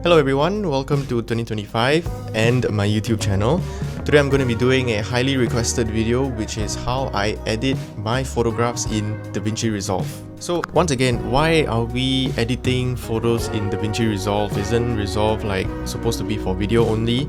Hello everyone, welcome to 2025 and my YouTube channel. Today I'm going to be doing a highly requested video, which is how I edit my photographs in DaVinci Resolve. So once again, why are we editing photos in DaVinci Resolve? Isn't Resolve like supposed to be for video only?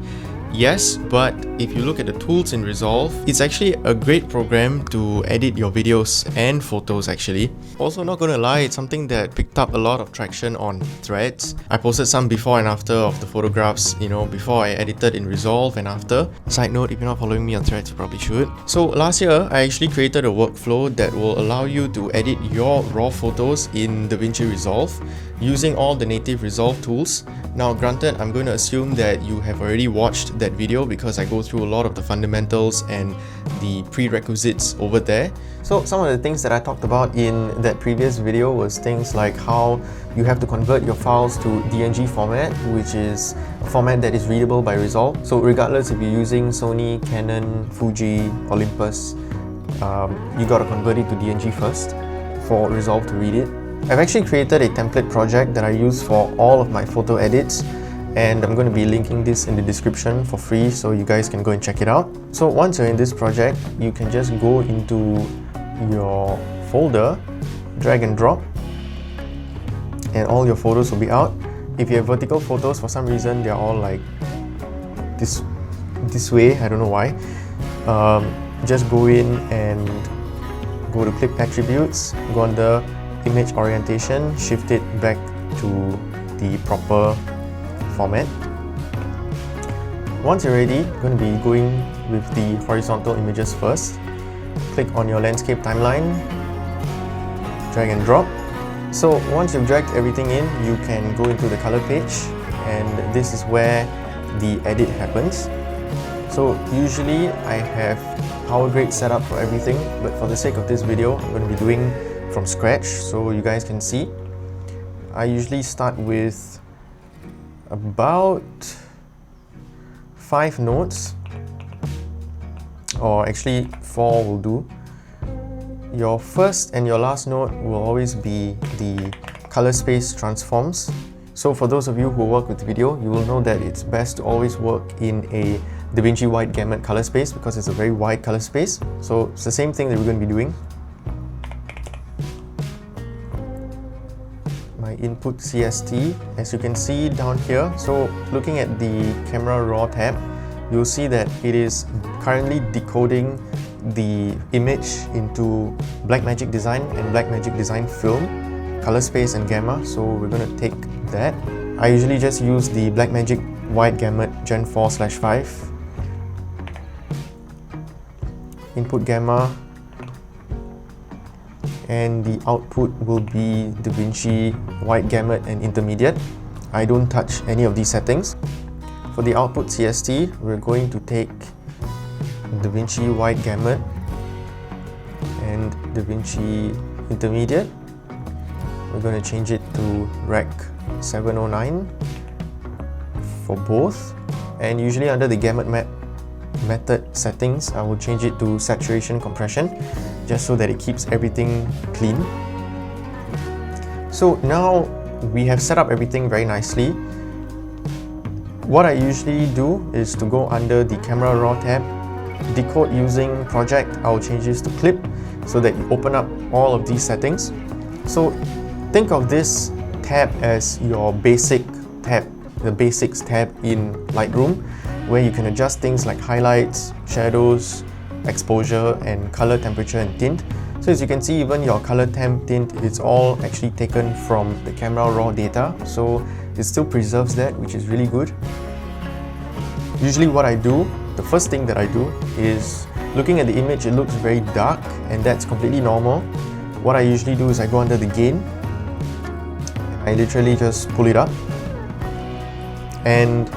Yes, but if you look at the tools in Resolve, it's actually a great program to edit your videos and photos actually. Also, not gonna lie, it's something that picked up a lot of traction on Threads. I posted some before and after of the photographs, before I edited in Resolve and after. Side note, if you're not following me on Threads, you probably should. So last year, I actually created a workflow that will allow you to edit your raw photos in DaVinci Resolve using all the native Resolve tools. Now granted, I'm going to assume that you have already watched that video because I go through a lot of the fundamentals and the prerequisites over there. So some of the things that I talked about in that previous video was things like how you have to convert your files to DNG format, which is a format that is readable by Resolve. So regardless if you're using Sony, Canon, Fuji, Olympus, you gotta convert it to DNG first for Resolve to read it. I've actually created a template project that I use for all of my photo edits, and I'm going to be linking this in the description for free so you guys can go and check it out. So once you're in this project, you can just go into your folder, drag and drop, and all your photos will be out. If you have vertical photos, for some reason they're all like this way, I don't know why. Just go in and go to clip attributes, go under image orientation, shift it back to the proper format. Once you're ready, you're going to be going with the horizontal images first. Click on your landscape timeline, drag and drop. So once you've dragged everything in, you can go into the color page, and this is where the edit happens. So usually I have power grade set up for everything, but for the sake of this video, I'm going to be doing from scratch so you guys can see. I usually start with about 5 nodes, or actually 4 will do. Your first and your last node will always be the color space transforms. So for those of you who work with video, you will know that it's best to always work in a DaVinci wide gamut color space because it's a very wide color space. So it's the same thing that we're going to be doing. My input CST, as you can see down here. So looking at the camera raw tab, you'll see that it is currently decoding the image into Blackmagic Design and Blackmagic Design Film, color space and gamma. So we're going to take that. I usually just use the Blackmagic Wide Gamut Gen 4/5. Input gamma, and the output will be DaVinci Wide Gamut and Intermediate. I don't touch any of these settings. For the output CST, we're going to take DaVinci Wide Gamut and DaVinci Intermediate. We're going to change it to Rec 709 for both, and usually under the gamut method settings, I will change it to saturation compression just so that it keeps everything clean. So now we have set up everything very nicely. What I usually do is to go under the camera raw tab, decode using project. I'll change this to clip so that you open up all of these settings. So think of this tab as your basic tab, the basics tab in Lightroom, where you can adjust things like highlights, shadows, exposure, and color, temperature, and tint. So as you can see, even your color, temp, tint, it's all actually taken from the camera raw data, so it still preserves that, which is really good. Usually what I do, the first thing that I do is, looking at the image, it looks very dark, and that's completely normal. What I usually do is I go under the gain, I literally just pull it up, and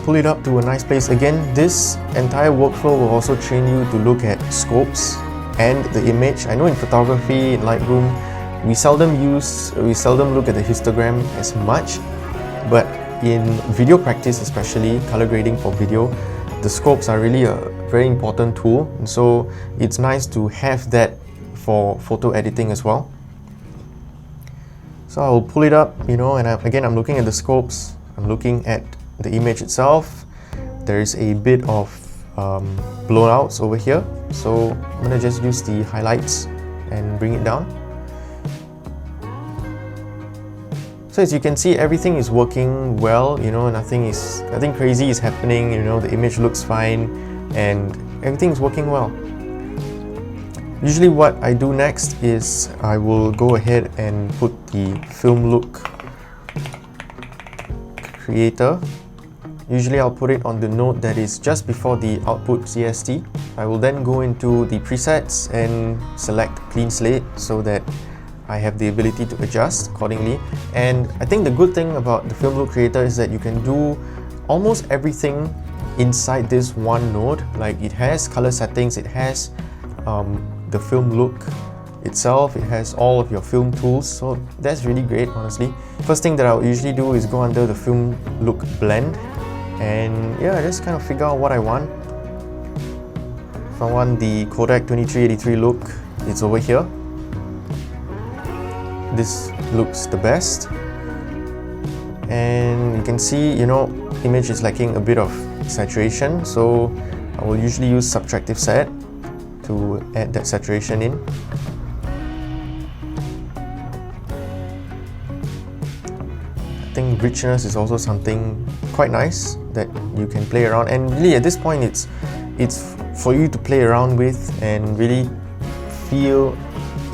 pull it up to a nice place. Again, this entire workflow will also train you to look at scopes and the image. I know in photography, in Lightroom, we seldom look at the histogram as much, but in video practice, especially color grading for video, the scopes are really a very important tool, and so it's nice to have that for photo editing as well. So I'll pull it up, you know, and again I'm looking at the scopes, I'm looking at the image itself. There is a bit of blowouts over here, so I'm gonna just use the highlights and bring it down. So as you can see, everything is working well, you know, nothing crazy is happening, you know, the image looks fine and everything is working well. Usually what I do next is I will go ahead and put the film look creator. Usually I'll put it on the node that is just before the output CST. I will then go into the presets and select clean slate so that I have the ability to adjust accordingly. And I think the good thing about the film look creator is that you can do almost everything inside this one node. Like it has color settings, it has the film look itself, it has all of your film tools, so that's really great, honestly. First thing that I'll usually do is go under the film look blend and yeah, just kind of figure out what I want. If I want the Kodak 2383 look, it's over here. This looks the best, and you can see, you know, image is lacking a bit of saturation, so I will usually use subtractive set to add that saturation in. I think richness is also something quite nice that you can play around, and really at this point it's for you to play around with and really feel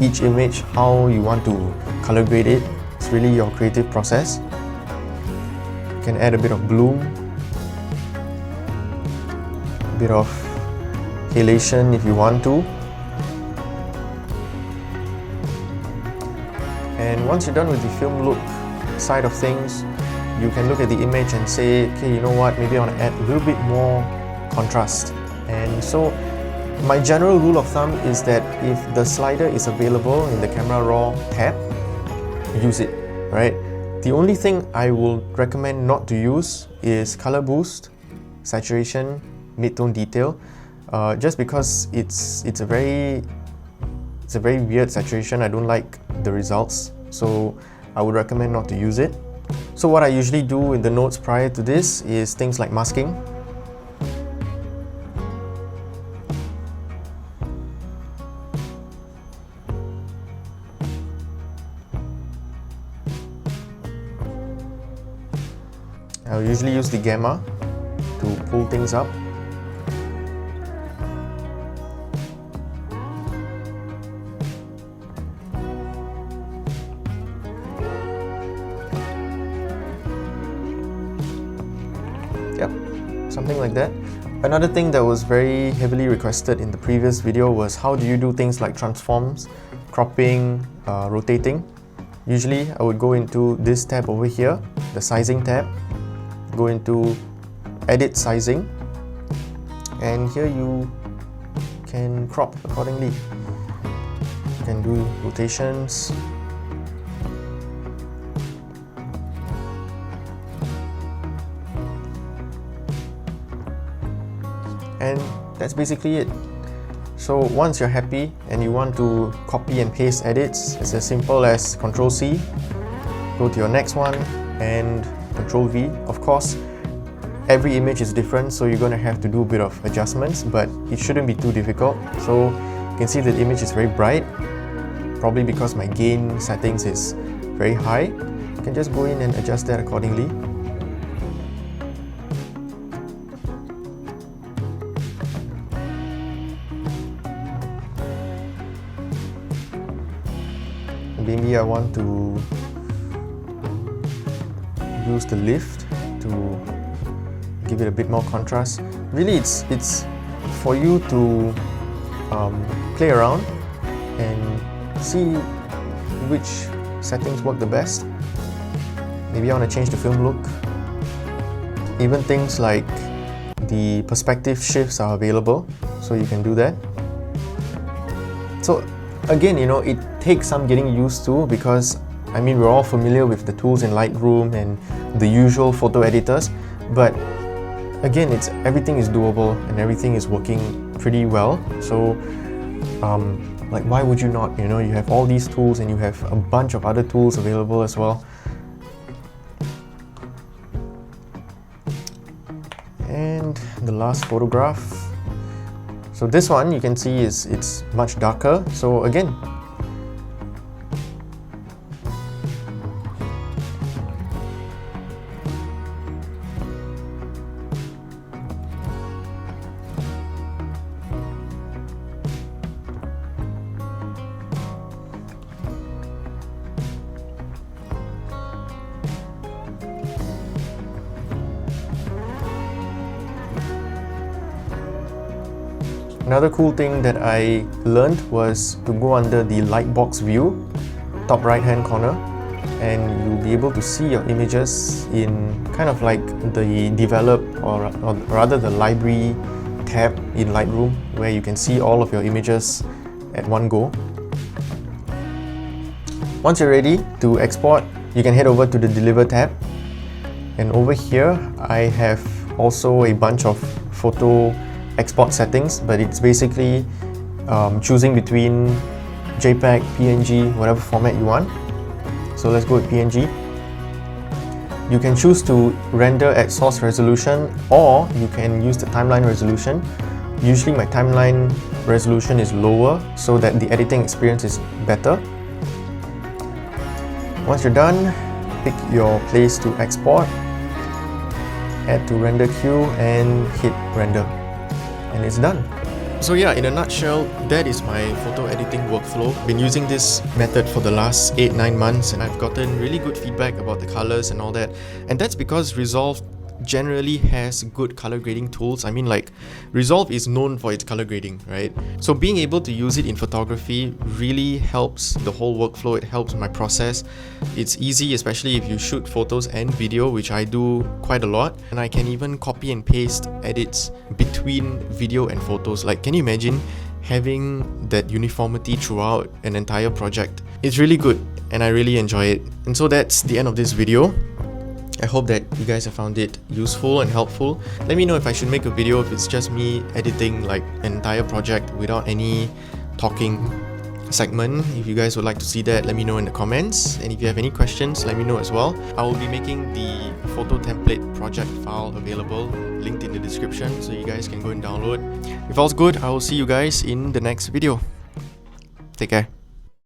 each image how you want to color grade it. It's really your creative process. You can add a bit of bloom, a bit of halation if you want to. And once you're done with the film look side of things, you can look at the image and say, okay, you know what, maybe I want to add a little bit more contrast. And so my general rule of thumb is that if the slider is available in the camera raw tab, use it, right? The only thing I will recommend not to use is color boost, saturation, mid-tone detail, just because it's a very weird saturation. I don't like the results, so I would recommend not to use it. So what I usually do in the notes prior to this is things like masking. I'll usually use the gamma to pull things up. Yep, something like that. Another thing that was very heavily requested in the previous video was how do you do things like transforms, cropping, rotating. Usually I would go into this tab over here, the sizing tab, go into edit sizing, and here you can crop accordingly. You can do rotations. And that's basically it. So once you're happy and you want to copy and paste edits, it's as simple as Ctrl+C, go to your next one and Ctrl+V. Of course, every image is different, so you're going to have to do a bit of adjustments, but it shouldn't be too difficult. So you can see that the image is very bright, probably because my gain settings is very high. You can just go in and adjust that accordingly. Maybe I want to use the lift to give it a bit more contrast. Really, it's for you to play around and see which settings work the best. Maybe I want to change the film look. Even things like the perspective shifts are available, so you can do that. So again, you know, it takes some getting used to, because I mean, we're all familiar with the tools in Lightroom and the usual photo editors, but again, everything is doable and everything is working pretty well. So Like, why would you not? You know, you have all these tools and you have a bunch of other tools available as well. And the last photograph. So this one you can see it's much darker. So again, another cool thing that I learned was to go under the lightbox view, top right hand corner, and you'll be able to see your images in kind of like the develop or rather the library tab in Lightroom, where you can see all of your images at one go. Once you're ready to export, you can head over to the Deliver tab, and over here I have also a bunch of photo export settings, but it's basically choosing between JPEG, PNG, whatever format you want. So let's go with PNG. You can choose to render at source resolution, or you can use the timeline resolution. Usually my timeline resolution is lower so that the editing experience is better. Once you're done, pick your place to export, add to render queue and hit render. And it's done. So yeah, in a nutshell, that is my photo editing workflow. Been using this method for the last 8-9 months, and I've gotten really good feedback about the colors and all that. And that's because Resolve generally has good color grading tools. I mean, like, Resolve is known for its color grading, right? So being able to use it in photography really helps the whole workflow. It helps my process. It's easy, especially if you shoot photos and video, which I do quite a lot. And I can even copy and paste edits between video and photos. Like, can you imagine having that uniformity throughout an entire project? It's really good and I really enjoy it. And so that's the end of this video. I hope that you guys have found it useful and helpful. Let me know if I should make a video if it's just me editing like an entire project without any talking segment. If you guys would like to see that, let me know in the comments. And if you have any questions, let me know as well. I will be making the photo template project file available, linked in the description, so you guys can go and download. If all's good, I will see you guys in the next video. Take care.